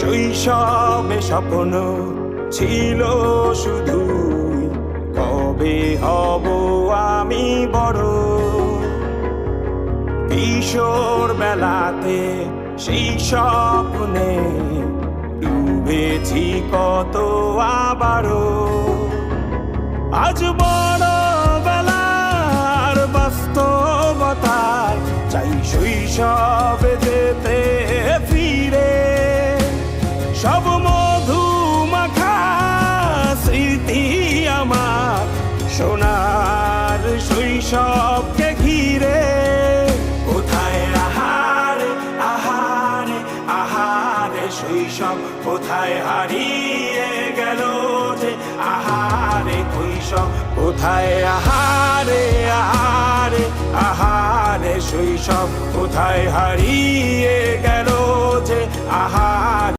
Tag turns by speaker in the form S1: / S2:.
S1: শৈশবে স্বপ্ন ছিল শুধু কবে হব আমি বড়। কিশোর বেলাতে সেই স্বপ্নে ডুবেছি কত আবারও। আজ বড় বেলার বাস্তবতার চাই শৈশবে যেতে ফিরে। সব মধুমাখা স্মৃতি আমার সোনার শৈশবকে ঘিরে। কোথায় আহারে আহারে আহারে শৈশব কোথায় হারিয়ে গেল যে আহারে কৈশব। কোথায় আহারে আহারে আহারে শৈশব কোথায় হারিয়ে গেল যে আহারে।